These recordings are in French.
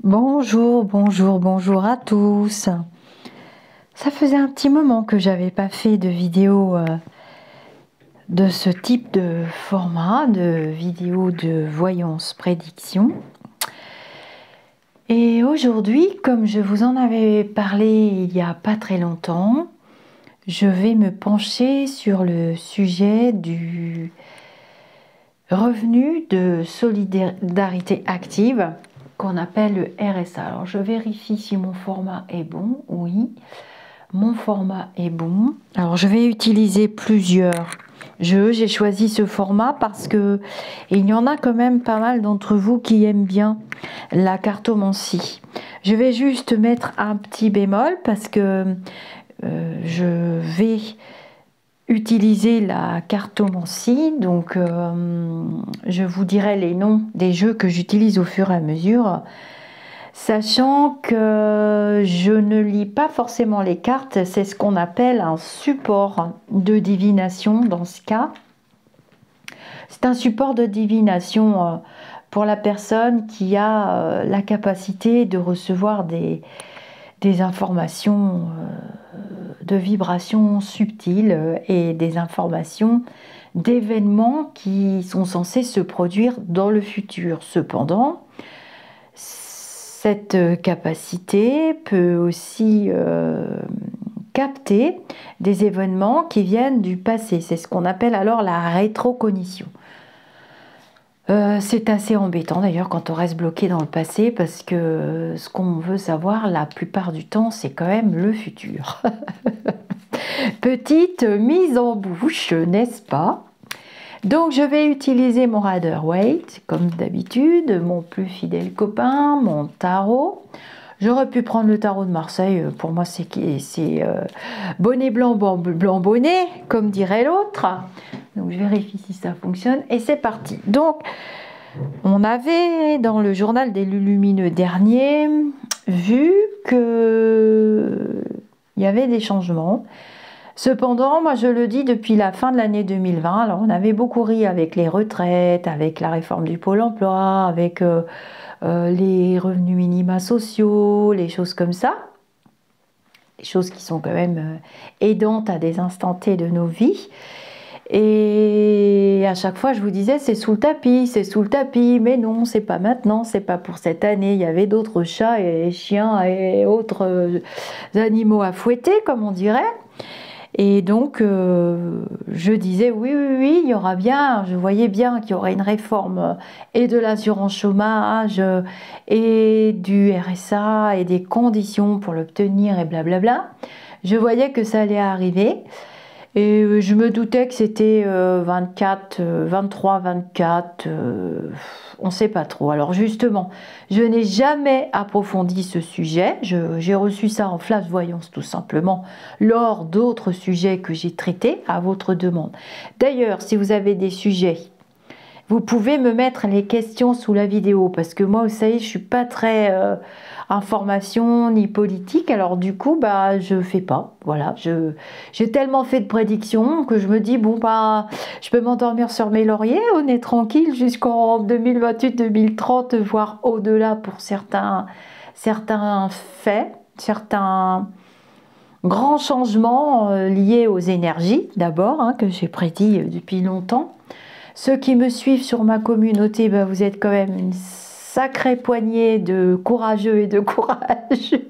Bonjour, bonjour, bonjour à tous. Ça faisait un petit moment que j'avais pas fait de vidéo de ce type de format, de vidéo de voyance prédiction. Et aujourd'hui, comme je vous en avais parlé il y a pas très longtemps, je vais me pencher sur le sujet du revenu de solidarité active qu'on appelle le RSA. Alors je vérifie si mon format est bon. Oui, mon format est bon. Alors je vais utiliser plusieurs jeux. J'ai choisi ce format parce que il y en a quand même pas mal d'entre vous qui aiment bien la cartomancie. Je vais juste mettre un petit bémol parce que je vais utiliser la cartomancie, donc je vous dirai les noms des jeux que j'utilise au fur et à mesure, sachant que je ne lis pas forcément les cartes. C'est ce qu'on appelle un support de divination dans ce cas. C'est un support de divination pour la personne qui a la capacité de recevoir des informations de vibrations subtiles et des informations d'événements qui sont censés se produire dans le futur. Cependant, cette capacité peut aussi capter des événements qui viennent du passé. C'est ce qu'on appelle alors la rétrocognition. C'est assez embêtant d'ailleurs quand on reste bloqué dans le passé, parce que ce qu'on veut savoir la plupart du temps, c'est quand même le futur. Petite mise en bouche, n'est-ce pas? Donc je vais utiliser mon Rider-Waite comme d'habitude, mon plus fidèle copain, mon tarot. J'aurais pu prendre le tarot de Marseille, pour moi c'est bonnet blanc, blanc bonnet, comme dirait l'autre. Donc je vérifie si ça fonctionne et c'est parti. Donc on avait dans le journal des lumineux dernier vu que il y avait des changements. Cependant, moi je le dis depuis la fin de l'année 2020, alors on avait beaucoup ri avec les retraites, avec la réforme du Pôle emploi, avec les revenus minima sociaux, les choses comme ça. Des choses qui sont quand même aidantes à des instants T de nos vies. Et à chaque fois, je vous disais, c'est sous le tapis, mais non, c'est pas maintenant, c'est pas pour cette année. Il y avait d'autres chats et chiens et autres animaux à fouetter, comme on dirait. Et donc, je disais, oui, il y aura bien, je voyais bien qu'il y aurait une réforme et de l'assurance chômage et du RSA et des conditions pour l'obtenir et blablabla. Je voyais que ça allait arriver. Et je me doutais que c'était 24, 23, 24, on ne sait pas trop. Alors justement, je n'ai jamais approfondi ce sujet. J'ai reçu ça en flash voyance tout simplement lors d'autres sujets que j'ai traités à votre demande. D'ailleurs, si vous avez des sujets, vous pouvez me mettre les questions sous la vidéo, parce que moi, vous savez, je suis pas très information ni politique, alors du coup, bah, je fais pas. Voilà, j'ai tellement fait de prédictions que je me dis, bon, bah, je peux m'endormir sur mes lauriers, on est tranquille jusqu'en 2028-2030, voire au-delà pour certains faits, certains grands changements liés aux énergies, d'abord, hein, que j'ai prédit depuis longtemps. Ceux qui me suivent sur ma communauté, ben vous êtes quand même une sacrée poignée de courageux et de courageuses.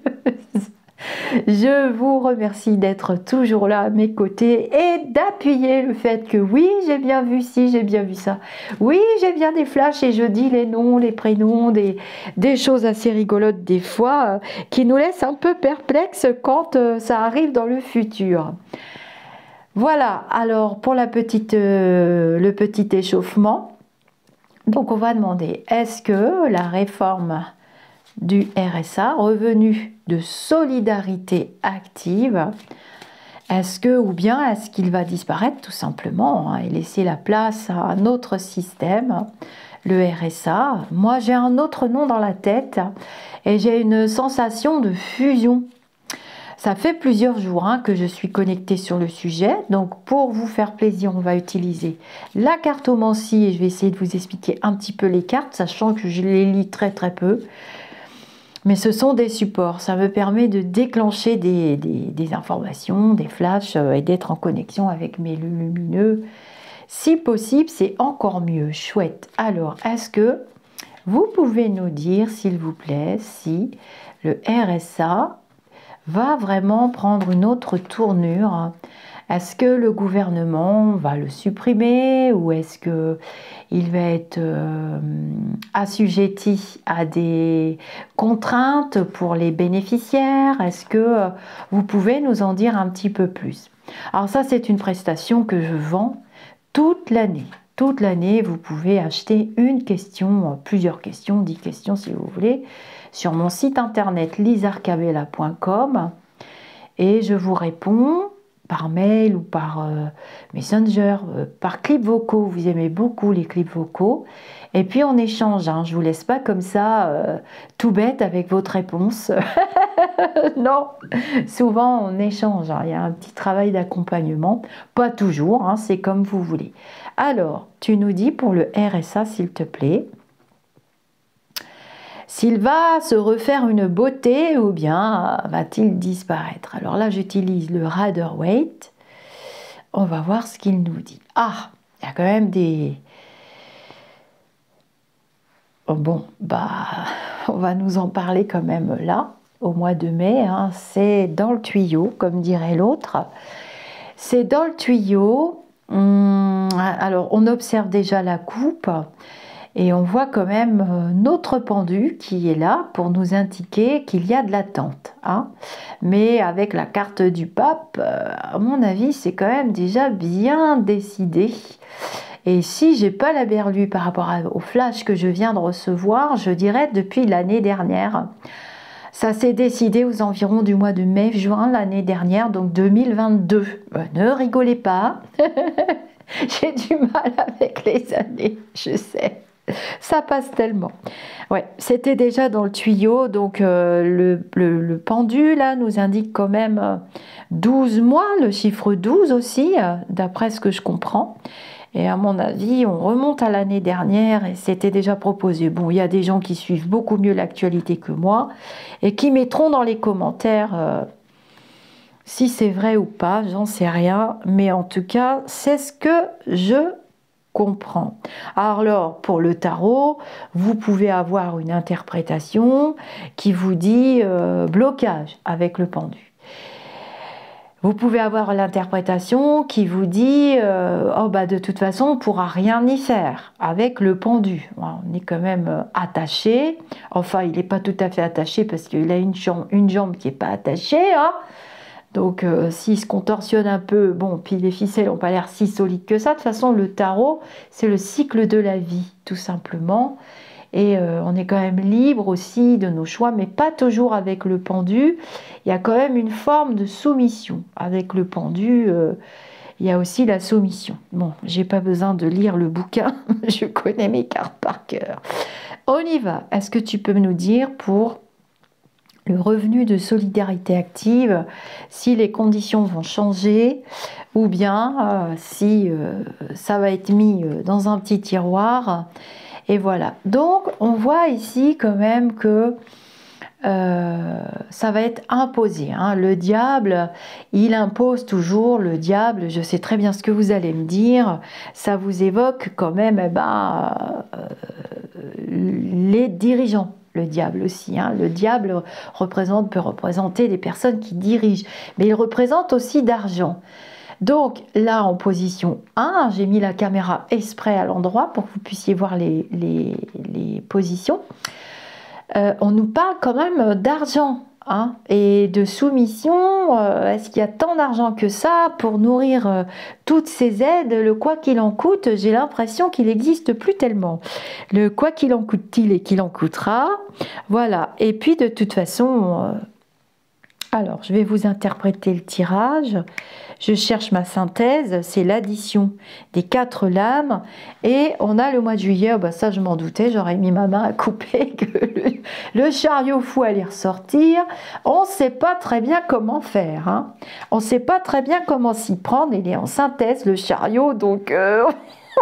Je vous remercie d'être toujours là à mes côtés et d'appuyer le fait que oui, j'ai bien vu ci, j'ai bien vu ça. Oui, j'ai bien des flashs et je dis les noms, les prénoms, des choses assez rigolotes des fois qui nous laissent un peu perplexes quand ça arrive dans le futur. Voilà, alors pour le petit échauffement, donc on va demander, est-ce que la réforme du RSA, revenu de solidarité active, est-ce qu'il va disparaître tout simplement hein, et laisser la place à un autre système, le RSA? Moi j'ai un autre nom dans la tête et j'ai une sensation de fusion. Ça fait plusieurs jours hein, que je suis connectée sur le sujet. Donc, pour vous faire plaisir, on va utiliser la cartomancie et je vais essayer de vous expliquer un petit peu les cartes, sachant que je les lis très très peu. Mais ce sont des supports, ça me permet de déclencher des informations, des flashs et d'être en connexion avec mes lumineux. Si possible, c'est encore mieux, chouette. Alors, est-ce que vous pouvez nous dire, s'il vous plaît, si le RSA va vraiment prendre une autre tournure? Est-ce que le gouvernement va le supprimer ou est-ce qu'il va être assujetti à des contraintes pour les bénéficiaires? Est-ce que vous pouvez nous en dire un petit peu plus? Alors ça, c'est une prestation que je vends toute l'année. Toute l'année, vous pouvez acheter une question, plusieurs questions, 10 questions si vous voulez, sur mon site internet lisarcabella.com et je vous réponds par mail ou par Messenger, par clips vocaux. Vous aimez beaucoup les clips vocaux. Et puis on échange, hein. Je ne vous laisse pas comme ça, tout bête avec votre réponse. Non, souvent on échange, hein. Il y a un petit travail d'accompagnement. Pas toujours, hein, c'est comme vous voulez. Alors, tu nous dis pour le RSA, s'il te plaît, s'il va se refaire une beauté ou bien va-t-il disparaître? Alors là, j'utilise le Rider-Waite. On va voir ce qu'il nous dit. Ah, il y a quand même des... Oh bon, bah, on va nous en parler quand même là, au mois de mai. Hein. C'est dans le tuyau, comme dirait l'autre. C'est dans le tuyau. Alors, on observe déjà la coupe. Et on voit quand même notre pendu qui est là pour nous indiquer qu'il y a de l'attente. Hein. Mais avec la carte du pape, à mon avis, c'est quand même déjà bien décidé. Et si j'ai pas la berlue par rapport au flash que je viens de recevoir, je dirais depuis l'année dernière. Ça s'est décidé aux environs du mois de mai-juin l'année dernière, donc 2022. Ne rigolez pas. J'ai du mal avec les années, je sais. Ça passe tellement. Ouais, c'était déjà dans le tuyau, donc le pendu là nous indique quand même 12 mois, le chiffre 12 aussi, d'après ce que je comprends. Et à mon avis, on remonte à l'année dernière et c'était déjà proposé. Bon, il y a des gens qui suivent beaucoup mieux l'actualité que moi et qui mettront dans les commentaires si c'est vrai ou pas, j'en sais rien. Mais en tout cas, c'est ce que je comprends. Alors, pour le tarot, vous pouvez avoir une interprétation qui vous dit blocage avec le pendu. Vous pouvez avoir l'interprétation qui vous dit oh bah de toute façon on ne pourra rien y faire avec le pendu. On est quand même attaché. Enfin, il n'est pas tout à fait attaché parce qu'il a une jambe qui n'est pas attachée. Hein. Donc s'il se contorsionne un peu, bon, puis les ficelles n'ont pas l'air si solides que ça. De toute façon, le tarot, c'est le cycle de la vie, tout simplement. Et on est quand même libre aussi de nos choix, mais pas toujours avec le pendu. Il y a quand même une forme de soumission. Avec le pendu, il y a aussi la soumission. Bon, j'ai pas besoin de lire le bouquin, je connais mes cartes par cœur. On y va. Est-ce que tu peux nous dire pour le revenu de solidarité active, si les conditions vont changer ou bien si ça va être mis dans un petit tiroir? Et voilà. Donc, on voit ici quand même que ça va être imposé. Hein. Le diable, il impose toujours. Le diable, je sais très bien ce que vous allez me dire. Ça vous évoque quand même les dirigeants. Le diable aussi. Hein. Le diable peut représenter des personnes qui dirigent. Mais il représente aussi d'argent. Donc là, en position 1, j'ai mis la caméra exprès à l'endroit pour que vous puissiez voir les positions. On nous parle quand même d'argent hein, et de soumission. Est-ce qu'il y a tant d'argent que ça pour nourrir toutes ces aides? Le quoi qu'il en coûte, j'ai l'impression qu'il n'existe plus tellement. Le quoi qu'il en coûte-t-il et qu'il en coûtera. Voilà. Et puis de toute façon... alors, je vais vous interpréter le tirage. Je cherche ma synthèse, c'est l'addition des 4 lames. Et on a le mois de juillet, oh bah ça je m'en doutais, j'aurais mis ma main à couper que le chariot fou allait ressortir. On ne sait pas très bien comment faire. Hein. On ne sait pas très bien comment s'y prendre. Il est en synthèse, le chariot, donc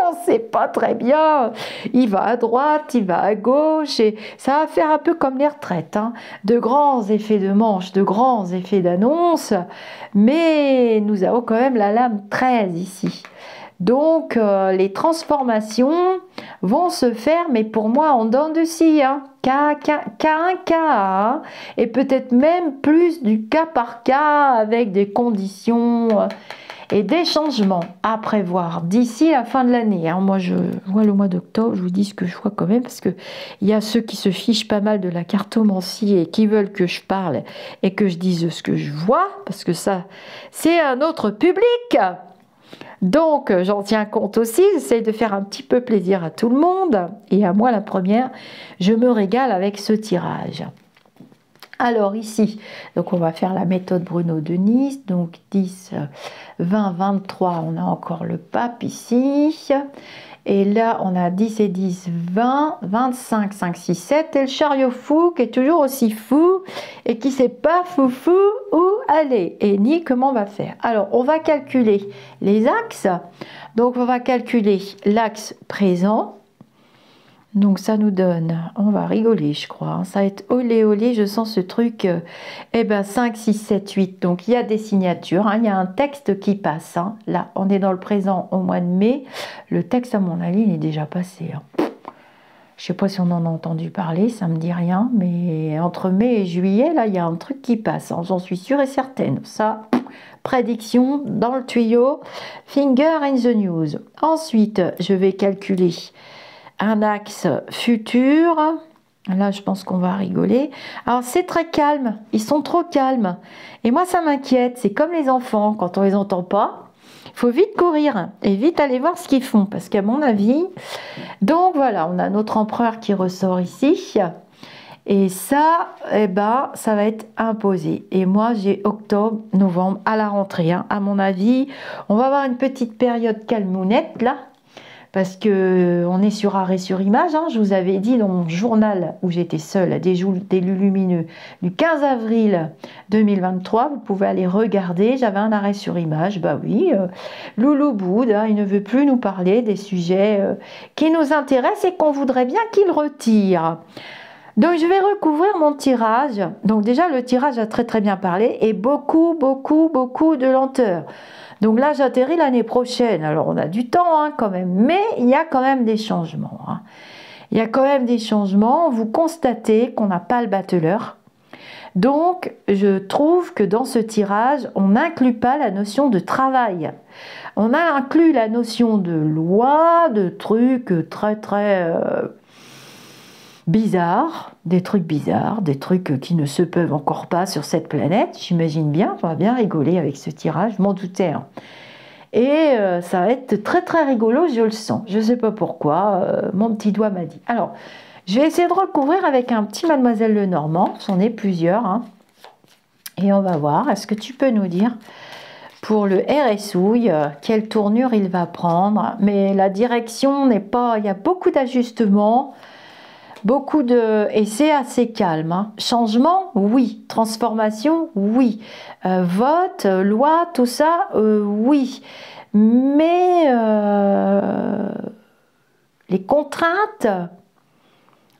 On ne sait pas très bien. Il va à droite, il va à gauche, et ça va faire un peu comme les retraites, hein. De grands effets de manche, de grands effets d'annonce, mais nous avons quand même la lame 13 ici. Donc les transformations vont se faire, mais pour moi en dents de scie, hein. K1, K1, et peut-être même plus du cas par cas avec des conditions et des changements à prévoir d'ici la fin de l'année, hein. Moi je vois le mois d'octobre, je vous dis ce que je vois quand même, parce que il y a ceux qui se fichent pas mal de la cartomancie et qui veulent que je parle et que je dise ce que je vois, parce que ça c'est un autre public. Donc, j'en tiens compte aussi, j'essaie de faire un petit peu plaisir à tout le monde. Et à moi, la première, je me régale avec ce tirage. Alors ici, donc on va faire la méthode Bruno de Nice. Donc 10, 20, 23, on a encore le pape ici. Et là, on a 10 et 10, 20, 25, 5, 6, 7. Et le chariot fou qui est toujours aussi fou et qui ne sait pas foufou où aller et ni comment on va faire. Alors, on va calculer les axes. Donc, on va calculer l'axe présent. Donc, ça nous donne, on va rigoler, je crois, hein. Ça va être olé olé, je sens ce truc. Eh ben, 5, 6, 7, 8. Donc, il y a des signatures, hein, il y a un texte qui passe, hein. Là, on est dans le présent au mois de mai. Le texte, à mon avis, il est déjà passé, hein. Je ne sais pas si on en a entendu parler, ça ne me dit rien. Mais entre mai et juillet, là, il y a un truc qui passe, hein, j'en suis sûre et certaine. Ça, prédiction dans le tuyau. Finger in the news. Ensuite, je vais calculer un axe futur. Là, je pense qu'on va rigoler. Alors, c'est très calme. Ils sont trop calmes. Et moi, ça m'inquiète. C'est comme les enfants, quand on les entend pas. Il faut vite courir et vite aller voir ce qu'ils font. Parce qu'à mon avis... Donc, voilà, on a notre empereur qui ressort ici. Et ça, eh ben, ça va être imposé. Et moi, j'ai octobre, novembre, à la rentrée, hein. À mon avis, on va avoir une petite période calmounette, là. Parce que on est sur arrêt sur image, hein. Je vous avais dit dans mon journal où j'étais seule, des lumineux, du 15 avril 2023, vous pouvez aller regarder, j'avais un arrêt sur image. Bah oui, Loulou Boud, hein, il ne veut plus nous parler des sujets qui nous intéressent et qu'on voudrait bien qu'il retire. Donc je vais recouvrir mon tirage. Donc déjà le tirage a très bien parlé et beaucoup de lenteur. Donc là, j'atterris l'année prochaine. Alors, on a du temps, hein, quand même. Mais il y a quand même des changements, hein. Il y a quand même des changements. Vous constatez qu'on n'a pas le battleur. Donc, je trouve que dans ce tirage, on n'inclut pas la notion de travail. On a inclus la notion de loi, de trucs très bizarres, des trucs bizarres, des trucs qui ne se peuvent encore pas sur cette planète, j'imagine bien, on va bien rigoler avec ce tirage, je m'en doutais, hein. Et ça va être très rigolo, je le sens, je ne sais pas pourquoi, mon petit doigt m'a dit. Alors, je vais essayer de recouvrir avec un petit Mademoiselle Lenormand, c'en est plusieurs, hein. Et on va voir, est-ce que tu peux nous dire pour le RSouille, quelle tournure il va prendre? Mais la direction n'est pas, il y a beaucoup d'ajustements, et c'est assez calme, hein. Changement, oui. Transformation, oui. Vote, loi, tout ça, oui. Mais les contraintes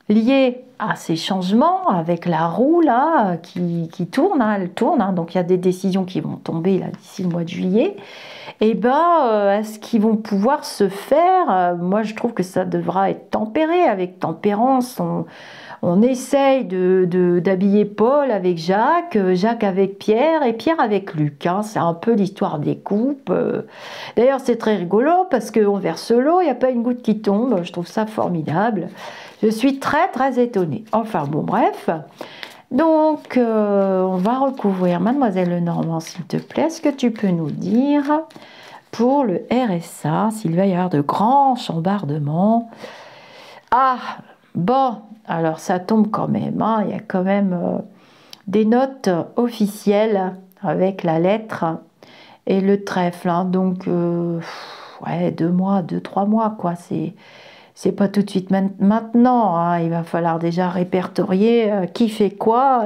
liées à ces changements, avec la roue là qui tourne, hein, elle tourne, hein, donc il y a des décisions qui vont tomber là d'ici le mois de juillet. Et ben, est-ce qu'ils vont pouvoir se faire? Moi, je trouve que ça devra être tempéré, avec tempérance. On essaye d'habiller Paul avec Jacques, Jacques avec Pierre et Pierre avec Luc, hein. C'est un peu l'histoire des coupes. D'ailleurs, c'est très rigolo parce qu'on verse l'eau, il n'y a pas une goutte qui tombe. Je trouve ça formidable. Je suis très étonnée. Enfin, bon, bref. Donc, on va recouvrir Mademoiselle Lenormand, s'il te plaît. Est-ce que tu peux nous dire pour le RSA s'il va y avoir de grands chambardements? Ah, bon, alors ça tombe quand même, hein. Il y a quand même des notes officielles avec la lettre et le trèfle, hein. Donc, ouais, 2 mois, 2-3 mois, quoi. c'est pas tout de suite maintenant, hein. Il va falloir déjà répertorier qui fait quoi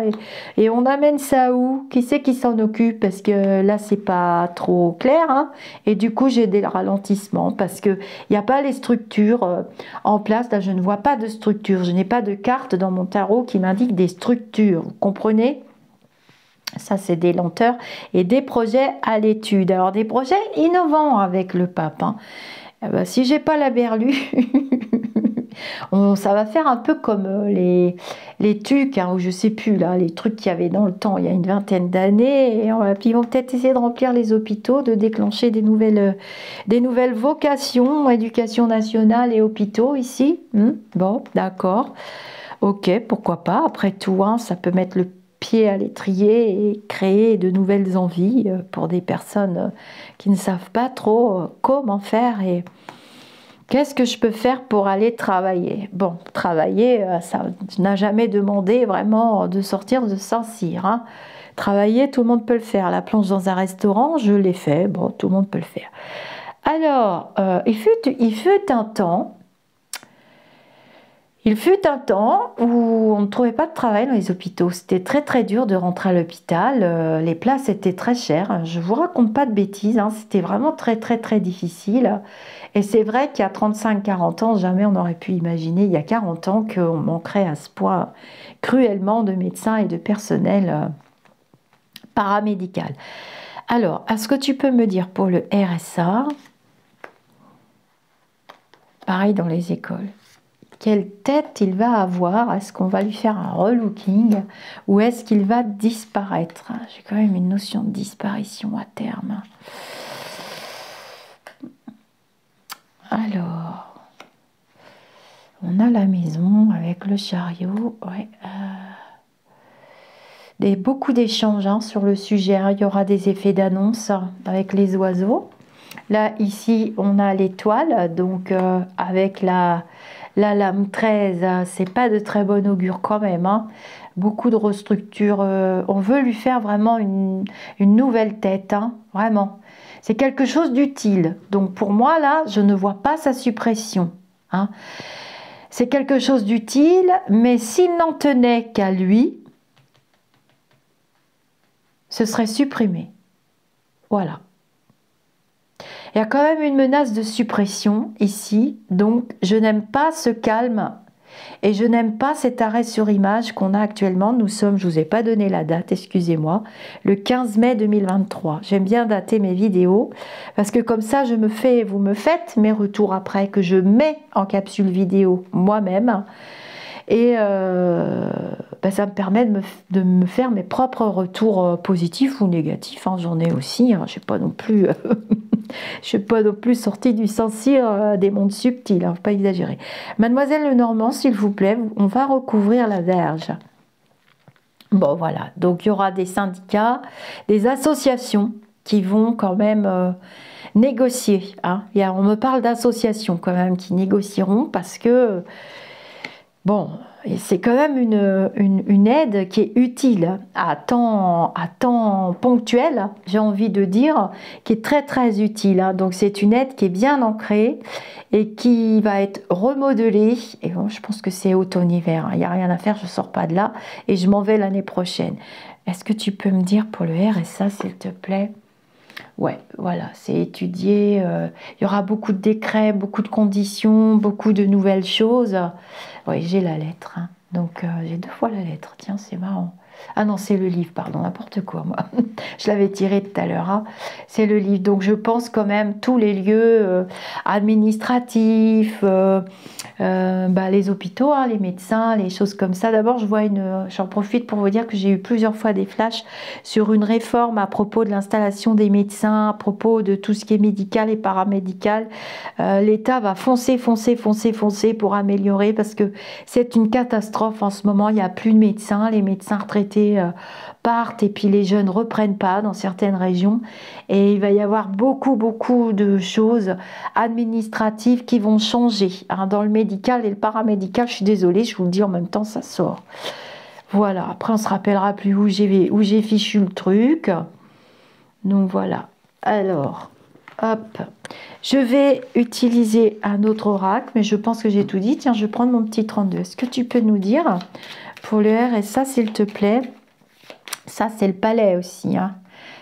et on amène ça où? Qui c'est qui s'en occupe? Parce que là c'est pas trop clair, hein. Et du coup j'ai des ralentissements parce que il n'y a pas les structures en place. Là je ne vois pas de structure, je n'ai pas de carte dans mon tarot qui m'indique des structures, vous comprenez? Ça c'est des lenteurs et des projets à l'étude. Alors des projets innovants avec le pape, hein. Eh ben, si j'ai pas la berlue, ça va faire un peu comme les tucs, hein, ou je sais plus, là, les trucs qu'il y avait dans le temps, il y a une vingtaine d'années, et puis ils vont peut-être essayer de remplir les hôpitaux, de déclencher des nouvelles vocations, éducation nationale et hôpitaux ici. Bon, d'accord, ok, pourquoi pas, après tout, hein, ça peut mettre le pied à l'étrier et créer de nouvelles envies pour des personnes qui ne savent pas trop comment faire et qu'est-ce que je peux faire pour aller travailler. Bon, travailler, ça n'a jamais demandé vraiment de sortir de Saint-Cyr, hein. Travailler, tout le monde peut le faire. La planche dans un restaurant, je l'ai fait, bon, tout le monde peut le faire. Alors, il fut un temps où on ne trouvait pas de travail dans les hôpitaux. C'était très très dur de rentrer à l'hôpital. Les places étaient très chères. Je vous raconte pas de bêtises, hein. C'était vraiment très très très difficile. Et c'est vrai qu'il y a 35-40 ans, jamais on aurait pu imaginer, il y a 40 ans, qu'on manquerait à ce point cruellement de médecins et de personnel paramédical. Alors, est-ce que tu peux me dire pour le RSA, pareil dans les écoles, quelle tête il va avoir? Est-ce qu'on va lui faire un relooking ou est-ce qu'il va disparaître? J'ai quand même une notion de disparition à terme. Alors, on a la maison avec le chariot. Ouais, beaucoup d'échanges, hein, sur le sujet, hein. Il y aura des effets d'annonce avec les oiseaux. Là, ici, on a l'étoile, donc avec la lame 13, c'est pas de très bon augure quand même, hein. Beaucoup de restructures. On veut lui faire vraiment une nouvelle tête, hein, vraiment. C'est quelque chose d'utile. Donc pour moi, là, je ne vois pas sa suppression, hein. C'est quelque chose d'utile, mais s'il n'en tenait qu'à lui, ce serait supprimé. Voilà. Il y a quand même une menace de suppression ici, donc je n'aime pas ce calme et je n'aime pas cet arrêt sur image qu'on a actuellement. Nous sommes, je ne vous ai pas donné la date, excusez-moi, le 15 mai 2023. J'aime bien dater mes vidéos parce que comme ça, vous me faites mes retours après que je mets en capsule vidéo moi-même. Et ça me permet de me faire mes propres retours positifs ou négatifs, hein. J'en ai aussi, hein. Je ne suis pas non plus sortie du Saint-Cyr des mondes subtils, hein, faut pas exagérer. Mademoiselle Lenormand, s'il vous plaît, on va recouvrir la verge. Bon voilà, donc il y aura des syndicats, des associations qui vont quand même négocier, hein. On me parle d'associations quand même qui négocieront parce que bon, c'est quand même une aide qui est utile à temps ponctuel, j'ai envie de dire, qui est très très utile, hein. Donc c'est une aide qui est bien ancrée et qui va être remodelée. Et bon, je pense que c'est automne-hiver, hein. Il n'y a rien à faire, je ne sors pas de là et je m'en vais l'année prochaine. Est-ce que tu peux me dire pour le RSA, s'il te plaît? Ouais, voilà, c'est étudié. Il y aura beaucoup de décrets, beaucoup de conditions, beaucoup de nouvelles choses. Oui, j'ai la lettre, hein. Donc j'ai 2 fois la lettre. Tiens, c'est marrant. Ah non, c'est le livre, pardon, n'importe quoi, moi. Je l'avais tiré tout à l'heure, hein. C'est le livre. Donc je pense quand même tous les lieux administratifs, les hôpitaux, hein, les médecins, les choses comme ça. D'abord, j'en profite pour vous dire que j'ai eu plusieurs fois des flashs sur une réforme à propos de l'installation des médecins, à propos de tout ce qui est médical et paramédical. L'État va foncer pour améliorer parce que c'est une catastrophe en ce moment. Il n'y a plus de médecins, les médecins retraités partent et puis les jeunes reprennent pas dans certaines régions et il va y avoir beaucoup de choses administratives qui vont changer, hein, dans le médical et le paramédical. Je suis désolée, je vous le dis en même temps, ça sort. Voilà, après on se rappellera plus où j'ai fichu le truc. Donc voilà. Alors, Hop. Je vais utiliser un autre oracle, mais je pense que j'ai tout dit. Tiens, je vais prendre mon petit 32. Est-ce que tu peux nous dire pour le RSA, s'il te plaît? Ça, c'est le palais aussi, hein.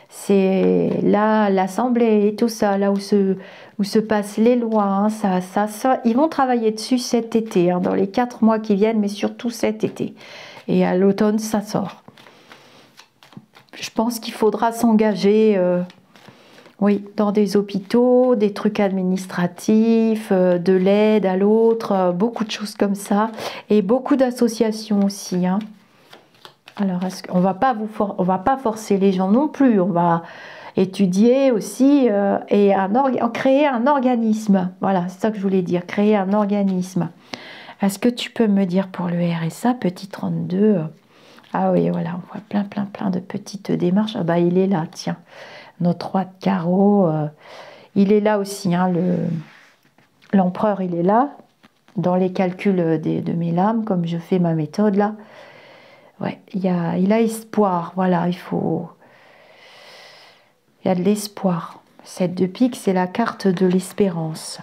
C'est là l'Assemblée et tout ça, là où se passent les lois, hein. Ça, ils vont travailler dessus cet été, hein, dans les 4 mois qui viennent, mais surtout cet été. Et à l'automne, ça sort. Je pense qu'il faudra s'engager, oui, dans des hôpitaux, des trucs administratifs, de l'aide à l'autre, beaucoup de choses comme ça, et beaucoup d'associations aussi, hein. Alors, on va pas forcer les gens non plus. On va étudier aussi et créer un organisme. Voilà, c'est ça que je voulais dire, créer un organisme. Est-ce que tu peux me dire pour le RSA, petit 32? Ah oui, voilà, on voit plein de petites démarches. Ah bah, il est là, tiens. Notre roi de carreau, il est là aussi, hein, l'empereur, il est là, dans les calculs de mes lames, comme je fais ma méthode là. Ouais, il a espoir, voilà, il y a de l'espoir. 7 de pique, c'est la carte de l'espérance.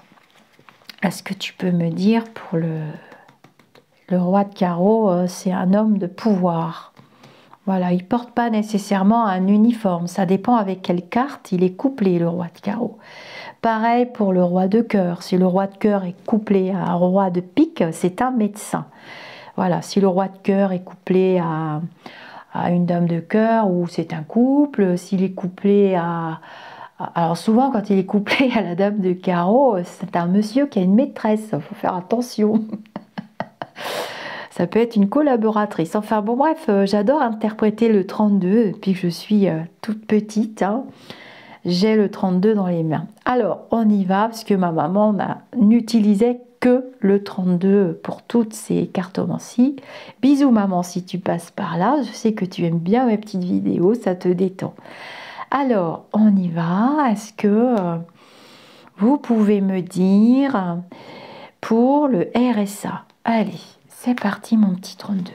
Est-ce que tu peux me dire pour le roi de carreau, c'est un homme de pouvoir. Voilà, il ne porte pas nécessairement un uniforme, ça dépend avec quelle carte il est couplé, le roi de carreau. Pareil pour le roi de cœur, si le roi de cœur est couplé à un roi de pique, c'est un médecin. Voilà, si le roi de cœur est couplé à une dame de cœur, ou c'est un couple, s'il est couplé alors souvent, quand il est couplé à la dame de carreau, c'est un monsieur qui a une maîtresse, il faut faire attention. Ça peut être une collaboratrice. Enfin bon, bref, j'adore interpréter le 32, depuis que je suis toute petite, hein. J'ai le 32 dans les mains. Alors, on y va, parce que ma maman n'utilisait que le 32 pour toutes ces cartomancies. Bisous maman, si tu passes par là. Je sais que tu aimes bien mes petites vidéos, ça te détend. Alors, on y va. Est-ce que vous pouvez me dire pour le RSA? Allez, c'est parti mon petit 32.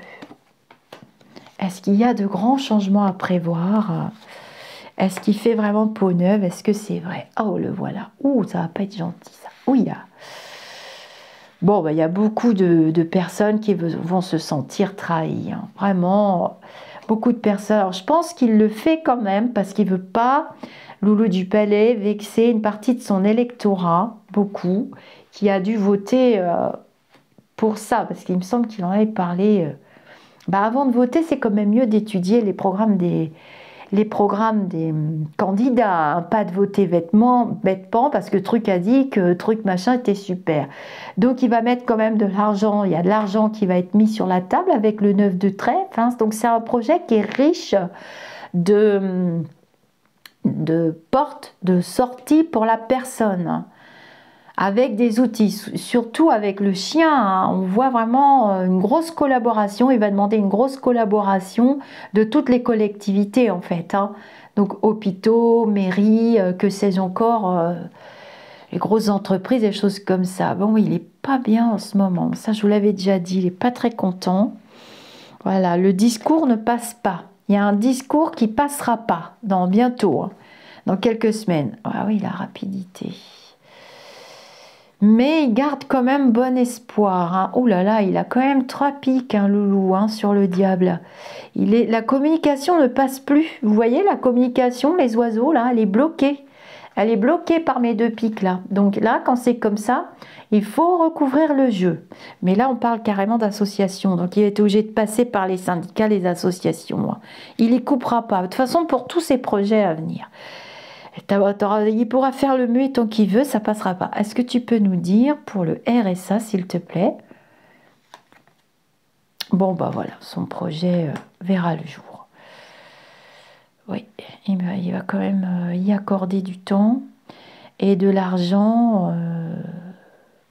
Est-ce qu'il y a de grands changements à prévoir? Est-ce qu'il fait vraiment peau neuve? Est-ce que c'est vrai? Oh, le voilà. Ouh, ça va pas être gentil, ça. Oui, bon, il y a beaucoup de personnes qui vont se sentir trahies, hein. Vraiment, beaucoup de personnes. Alors, je pense qu'il le fait quand même parce qu'il ne veut pas, Loulou du Palais, vexer une partie de son électorat, beaucoup, qui a dû voter pour ça, parce qu'il me semble qu'il en avait parlé. Avant de voter, c'est quand même mieux d'étudier les programmes des candidats, hein, pas de voter bêtement, parce que truc a dit que truc machin était super. Donc il va mettre quand même de l'argent, il y a de l'argent qui va être mis sur la table avec le 9 de trèfle, hein. Donc c'est un projet qui est riche de portes de sortie pour la personne, hein, avec des outils, surtout avec le chien, hein. On voit vraiment une grosse collaboration. Il va demander une grosse collaboration de toutes les collectivités en fait, hein. Donc hôpitaux, mairies, que sais-je encore, les grosses entreprises, des choses comme ça. Bon, il n'est pas bien en ce moment, ça je vous l'avais déjà dit, il n'est pas très content. Voilà, le discours ne passe pas. Il y a un discours qui passera pas bientôt, hein, dans quelques semaines. Ah oui, la rapidité. Mais il garde quand même bon espoir, hein. Ouh là là, il a quand même 3 piques, hein, Loulou, hein, sur le diable. La communication ne passe plus. Vous voyez, la communication, les oiseaux, là, elle est bloquée. Elle est bloquée par mes 2 piques, là. Donc là, quand c'est comme ça, il faut recouvrir le jeu. Mais là, on parle carrément d'association. Donc il va être obligé de passer par les syndicats, les associations, hein. Il n'y coupera pas. De toute façon, pour tous ces projets à venir. Il pourra faire le muet tant qu'il veut, ça passera pas. Est-ce que tu peux nous dire pour le RSA, s'il te plaît? Bon, voilà, son projet verra le jour. Oui, il va quand même y accorder du temps et de l'argent.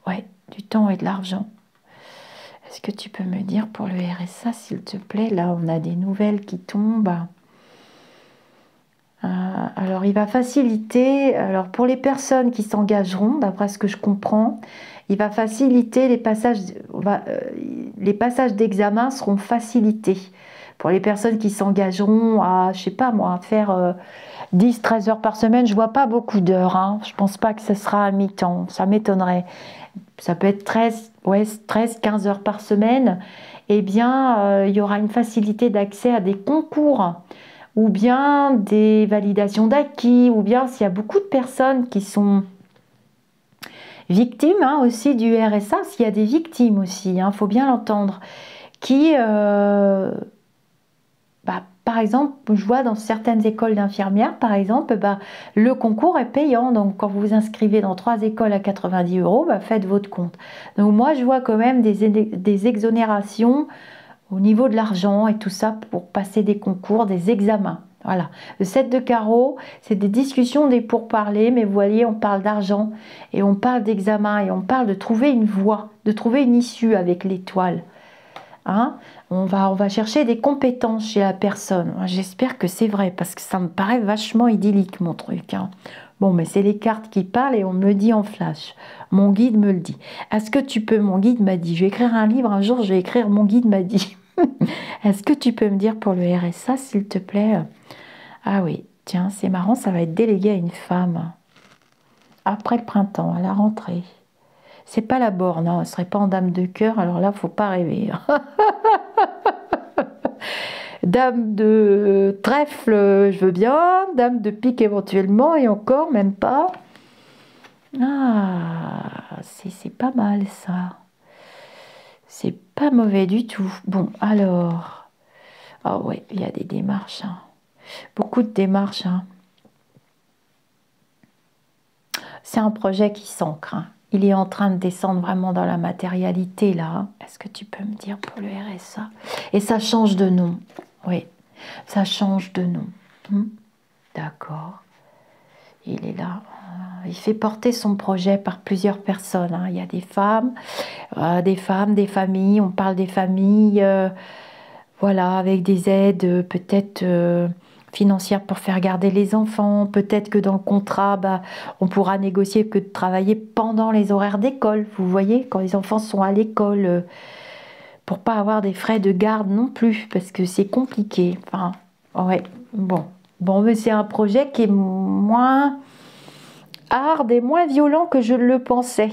Ouais, du temps et de l'argent. Est-ce que tu peux me dire pour le RSA, s'il te plaît? Là, on a des nouvelles qui tombent. Alors, il va faciliter, alors pour les personnes qui s'engageront, d'après ce que je comprends, il va faciliter les passages d'examen seront facilités Pour les personnes qui s'engageront à, je sais pas moi, à faire 10-13 heures par semaine, je vois pas beaucoup d'heures. Hein. Je pense pas que ce sera à mi-temps, ça m'étonnerait. Ça peut être 13-15 heures par semaine. Eh bien, il y aura une facilité d'accès à des concours, ou bien des validations d'acquis, ou bien s'il y a beaucoup de personnes qui sont victimes hein, aussi du RSA, s'il y a des victimes aussi, hein, faut bien l'entendre, qui, par exemple, je vois dans certaines écoles d'infirmières, par exemple, le concours est payant. Donc, quand vous vous inscrivez dans 3 écoles à 90 €, faites votre compte. Donc, moi, je vois quand même des exonérations au niveau de l'argent et tout ça pour passer des concours, des examens. Voilà. Le 7 de carreau, c'est des discussions, des pourparlers, mais vous voyez, on parle d'argent et on parle d'examen et on parle de trouver une voie, de trouver une issue avec l'étoile. Hein, on va chercher des compétences chez la personne. J'espère que c'est vrai, parce que ça me paraît vachement idyllique, mon truc. Hein. Bon, mais c'est les cartes qui parlent et on me le dit en flash. Mon guide me le dit. Est-ce que tu peux, mon guide m'a dit, je vais écrire un livre, un jour je vais écrire mon guide m'a dit. Est-ce que tu peux me dire pour le RSA, s'il te plaît? Ah oui, tiens, c'est marrant, ça va être délégué à une femme. Après le printemps, à la rentrée. C'est pas la borne, hein. Elle serait pas en dame de cœur, alors là, faut pas rêver. Dame de trèfle, je veux bien. Dame de pique éventuellement, et encore, même pas. Ah, c'est pas mal ça. C'est pas mauvais du tout. Bon, alors. Ah ouais, il y a des démarches. Hein. Beaucoup de démarches. Hein. C'est un projet qui s'ancre. Hein. Il est en train de descendre vraiment dans la matérialité là. Est-ce que tu peux me dire pour le RSA? Et ça change de nom. Oui, ça change de nom. D'accord. Il est là. Il fait porter son projet par plusieurs personnes. Hein. Il y a des femmes, des familles. On parle des familles, voilà, avec des aides peut-être financières pour faire garder les enfants. Peut-être que dans le contrat, on pourra négocier que de travailler pendant les horaires d'école. Vous voyez, quand les enfants sont à l'école, pour pas avoir des frais de garde non plus, parce que c'est compliqué. Enfin, ouais, bon. Bon, mais c'est un projet qui est moins hard et moins violent que je le pensais,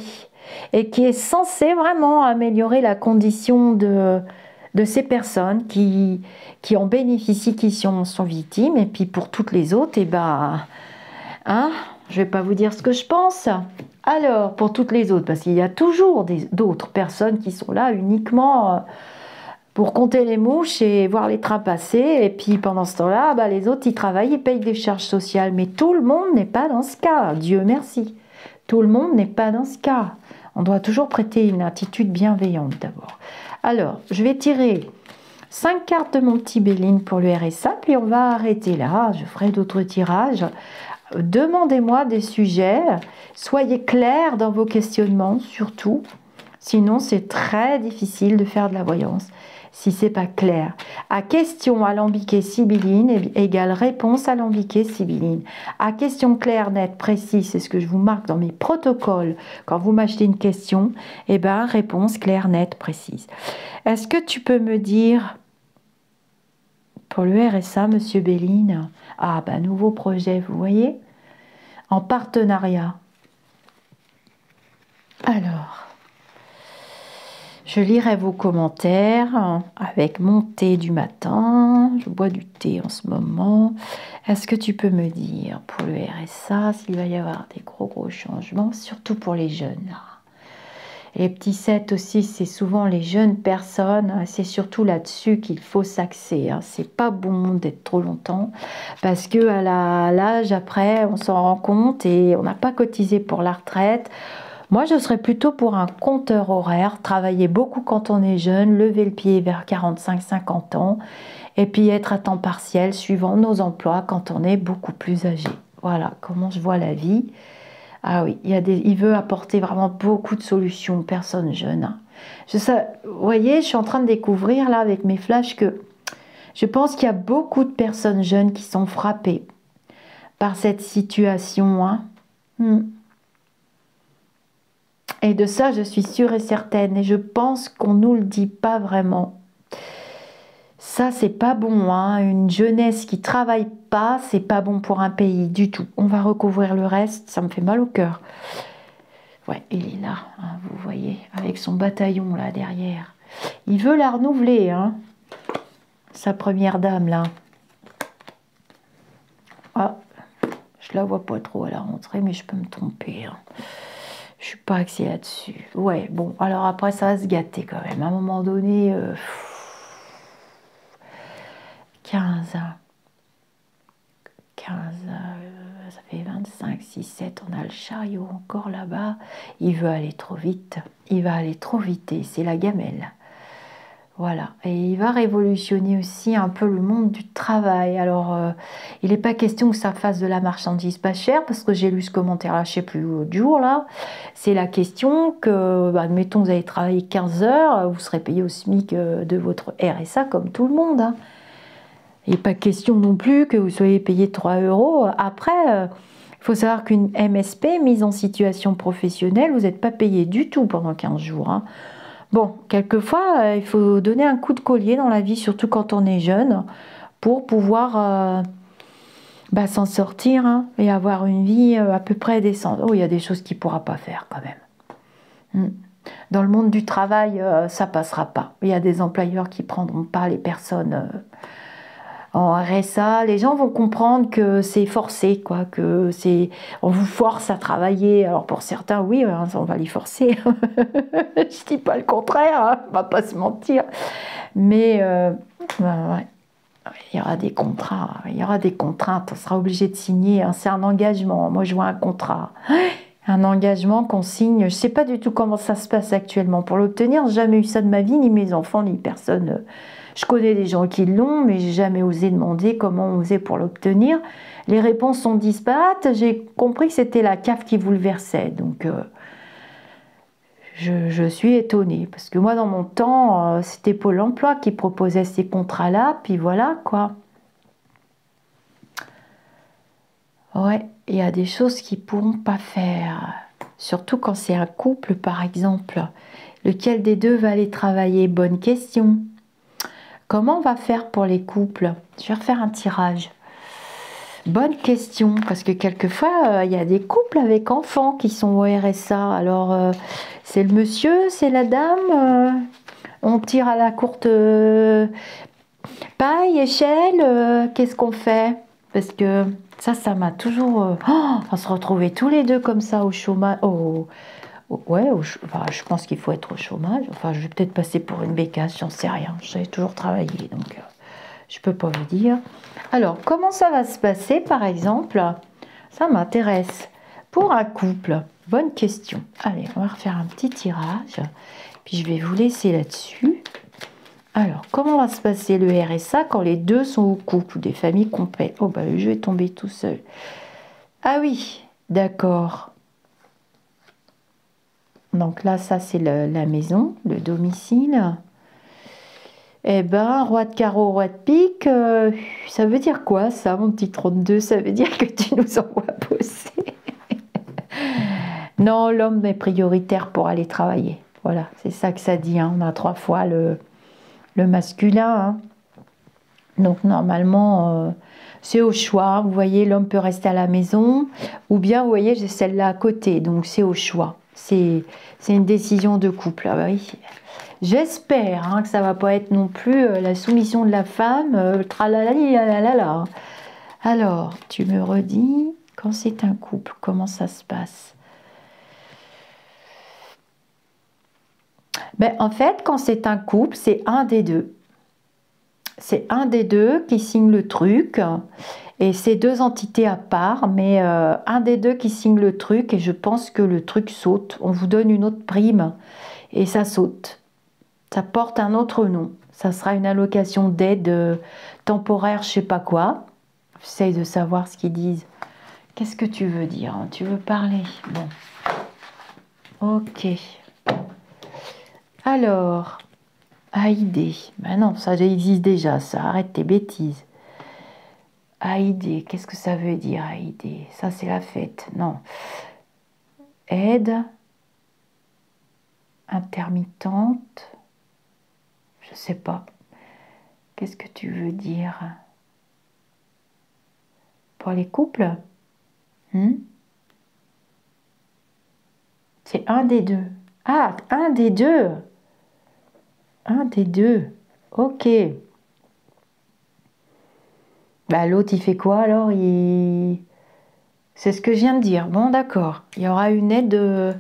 et qui est censé vraiment améliorer la condition de ces personnes qui en bénéficient, qui sont victimes, et puis pour toutes les autres, hein, je vais pas vous dire ce que je pense. Alors, pour toutes les autres, parce qu'il y a toujours d'autres personnes qui sont là uniquement pour compter les mouches et voir les trains passer, et puis pendant ce temps-là, les autres, ils travaillent, ils payent des charges sociales. Mais tout le monde n'est pas dans ce cas, Dieu merci. Tout le monde n'est pas dans ce cas. On doit toujours prêter une attitude bienveillante d'abord. Alors, je vais tirer 5 cartes de mon petit Béline pour le RSA, puis on va arrêter là. Je ferai d'autres tirages. Demandez-moi des sujets. Soyez clairs dans vos questionnements, surtout. Sinon, c'est très difficile de faire de la voyance si c'est pas clair. À question alambiquée sibylline égale réponse alambiquée sibylline. À question claire, nette, précise, c'est ce que je vous marque dans mes protocoles quand vous m'achetez une question, réponse claire, nette, précise. Est-ce que tu peux me dire pour le RSA, Monsieur Béline? Ah, nouveau projet, vous voyez, en partenariat. Alors, je lirai vos commentaires avec mon thé du matin. Je bois du thé en ce moment. Est-ce que tu peux me dire pour le RSA s'il va y avoir des gros changements, surtout pour les jeunes? Les petits 7 aussi, c'est souvent les jeunes personnes. C'est surtout là-dessus qu'il faut s'axer. C'est pas bon d'être trop longtemps, parce que à l'âge après, on s'en rend compte et on n'a pas cotisé pour la retraite. Moi, je serais plutôt pour un compteur horaire, travailler beaucoup quand on est jeune, lever le pied vers 45-50 ans, et puis être à temps partiel suivant nos emplois quand on est beaucoup plus âgé. Voilà comment je vois la vie. Ah oui, il veut apporter vraiment beaucoup de solutions aux personnes jeunes. Vous voyez, je suis en train de découvrir là avec mes flashs que je pense qu'il y a beaucoup de personnes jeunes qui sont frappées par cette situation. Et de ça, je suis sûre et certaine. Et je pense qu'on ne nous le dit pas vraiment. Ça, c'est pas bon, hein. Une jeunesse qui travaille pas, c'est pas bon pour un pays du tout. On va recouvrir le reste, ça me fait mal au cœur. Ouais, il est là, hein, vous voyez, avec son bataillon là derrière. Il veut la renouveler, hein, sa première dame là. Ah, je la vois pas trop à la rentrée, mais je peux me tromper, hein. Je suis pas axée là-dessus. Ouais, bon, alors après ça va se gâter quand même. À un moment donné, 15, 15, ça fait 25, 6, 7, on a le chariot encore là-bas. Il veut aller trop vite. Il va aller trop vite et c'est la gamelle. Voilà, et il va révolutionner aussi un peu le monde du travail. Alors, il n'est pas question que ça fasse de la marchandise pas chère, parce que j'ai lu ce commentaire-là, je ne sais plus l'autre jour, là. C'est la question que, bah, admettons, vous avez travaillé 15 heures, vous serez payé au SMIC de votre RSA comme tout le monde, hein. Il n'est pas question non plus que vous soyez payé 3 euros. Après, il faut savoir qu'une MSP, mise en situation professionnelle, vous n'êtes pas payé du tout pendant 15 jours, hein. Bon, quelquefois, il faut donner un coup de collier dans la vie, surtout quand on est jeune, pour pouvoir bah, s'en sortir, hein, et avoir une vie à peu près décente. Oh, il y a des choses qu'il ne pourra pas faire quand même. Dans le monde du travail, ça passera pas. Il y a des employeurs qui ne prendront pas les personnes en RSA. Les gens vont comprendre que c'est forcé, quoi, que c'est, on vous force à travailler. Alors pour certains, oui, on va les forcer. Je dis pas le contraire, hein, on va pas se mentir. Mais ouais, il y aura des contrats, il y aura des contraintes. On sera obligé de signer, hein, c'est un engagement. Moi, je vois un contrat. Un engagement qu'on signe. Je ne sais pas du tout comment ça se passe actuellement pour l'obtenir. J'ai jamais eu ça de ma vie, ni mes enfants, ni personne. Je connais des gens qui l'ont, mais j'ai jamais osé demander comment on faisait pour l'obtenir. Les réponses sont disparates. J'ai compris que c'était la CAF qui vous le versait. Donc, je suis étonnée. Parce que moi, dans mon temps, c'était Pôle emploi qui proposait ces contrats-là. Puis voilà, quoi. Ouais, il y a des choses qu'ils ne pourront pas faire. Surtout quand c'est un couple, par exemple. Lequel des deux va aller travailler? Bonne question. Comment on va faire pour les couples? Je vais refaire un tirage. Bonne question, parce que quelquefois, il y a des couples avec enfants qui sont au RSA. Alors, c'est le monsieur, c'est la dame, on tire à la courte paille, échelle, qu'est-ce qu'on fait? Parce que ça m'a toujours... on se retrouvait tous les deux comme ça au chômage. Ouais, enfin, je pense qu'il faut être au chômage. Enfin, je vais peut-être passer pour une bécasse, j'en sais rien. J'ai toujours travaillé, donc je peux pas vous dire. Alors, comment ça va se passer, par exemple? Ça m'intéresse. Pour un couple, bonne question. Allez, on va refaire un petit tirage. Puis je vais vous laisser là-dessus. Alors, comment va se passer le RSA quand les deux sont au couple ou des familles complètes? Oh, bah, le jeu est tombé tout seul. Ah oui, d'accord. Donc là, ça, c'est la maison, le domicile. Eh ben, roi de carreau, roi de pique, ça veut dire quoi, ça, mon petit 32? Ça veut dire que tu nous envoies bosser. Non, l'homme est prioritaire pour aller travailler. Voilà, c'est ça que ça dit, hein. On a 3 fois le masculin, hein. Donc normalement, c'est au choix. Vous voyez, l'homme peut rester à la maison. Ou bien, vous voyez, j'ai celle-là à côté. Donc c'est au choix. C'est une décision de couple. Ah bah oui. J'espère, hein, que ça va pas être non plus la soumission de la femme. Tralalala. Alors, tu me redis, quand c'est un couple, comment ça se passe? Ben, en fait, quand c'est un couple, c'est un des deux. C'est un des deux qui signe le truc. Et c'est 2 entités à part, mais un des deux qui signe le truc, et je pense que le truc saute. On vous donne une autre prime, et ça saute. Ça porte un autre nom. Ça sera une allocation d'aide temporaire, je sais pas quoi. J'essaye de savoir ce qu'ils disent. Qu'est-ce que tu veux dire? Tu veux parler? Bon. Ok. Alors, AID. Ben non, ça existe déjà, ça. Arrête tes bêtises. AID, qu'est-ce que ça veut dire, AID? Ça, c'est la fête. Non. Aide intermittente. Je sais pas. Qu'est-ce que tu veux dire? Pour les couples? C'est un des deux. Ah, un des deux. Un des deux. Ok. Bah, l'autre, il fait quoi alors? C'est ce que je viens de dire. Bon, d'accord. Il y aura une aide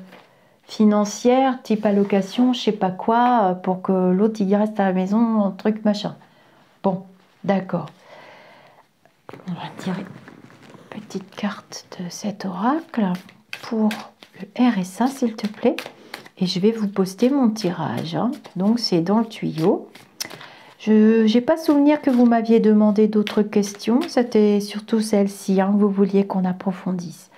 financière, type allocation, je sais pas quoi, pour que l'autre, il reste à la maison, truc machin. Bon, d'accord. On va tirer une petite carte de cet oracle pour le RSA, s'il te plaît. Et je vais vous poster mon tirage. Hein. Donc, c'est dans le tuyau. Je n'ai pas souvenir que vous m'aviez demandé d'autres questions. C'était surtout celle-ci, hein, que vous vouliez qu'on approfondisse.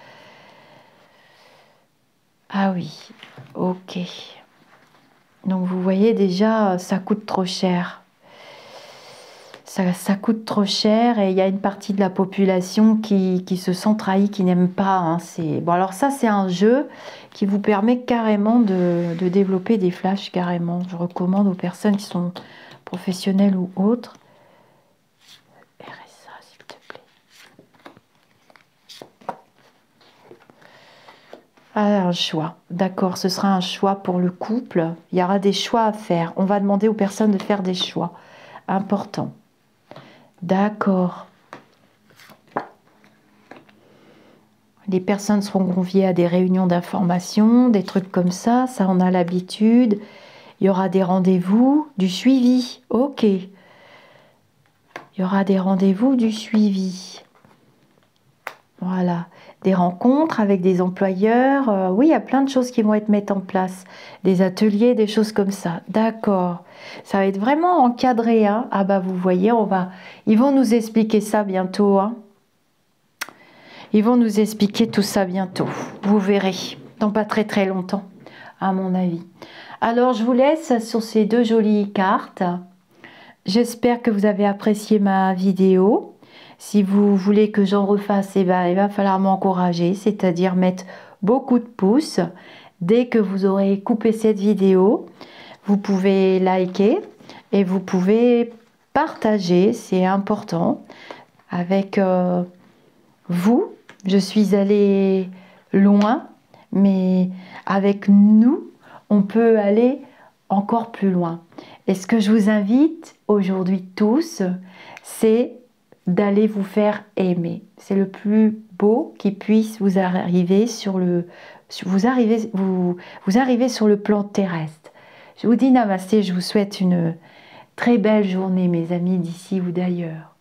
Ah oui, ok. Donc vous voyez déjà, ça coûte trop cher. Ça coûte trop cher et il y a une partie de la population qui se sent trahie, qui n'aime pas. Hein. Bon, alors ça, c'est un jeu qui vous permet carrément de développer des flashs, carrément. Je recommande aux personnes qui sont professionnelles ou autres. RSA, s'il te plaît. Ah, un choix. D'accord, ce sera un choix pour le couple. Il y aura des choix à faire. On va demander aux personnes de faire des choix importants. D'accord. Les personnes seront conviées à des réunions d'information, des trucs comme ça on a l'habitude. Il y aura des rendez-vous, du suivi. Ok. Il y aura des rendez-vous, du suivi. Voilà. Des rencontres avec des employeurs. Oui, il y a plein de choses qui vont être mises en place. Des ateliers, des choses comme ça. D'accord. Ça va être vraiment encadré. Hein. Ah bah vous voyez, ils vont nous expliquer ça bientôt. Hein. Ils vont nous expliquer tout ça bientôt. Vous verrez. Dans pas très très longtemps, à mon avis. Alors, je vous laisse sur ces deux jolies cartes. J'espère que vous avez apprécié ma vidéo. Si vous voulez que j'en refasse, eh ben, il va falloir m'encourager, c'est-à-dire mettre beaucoup de pouces. Dès que vous aurez coupé cette vidéo, vous pouvez liker et vous pouvez partager, c'est important, avec vous. Je suis allée loin, mais avec nous, on peut aller encore plus loin. Et ce que je vous invite aujourd'hui tous, c'est d'aller vous faire aimer. C'est le plus beau qui puisse vous arriver sur le plan terrestre. Je vous dis namasté, je vous souhaite une très belle journée, mes amis d'ici ou d'ailleurs.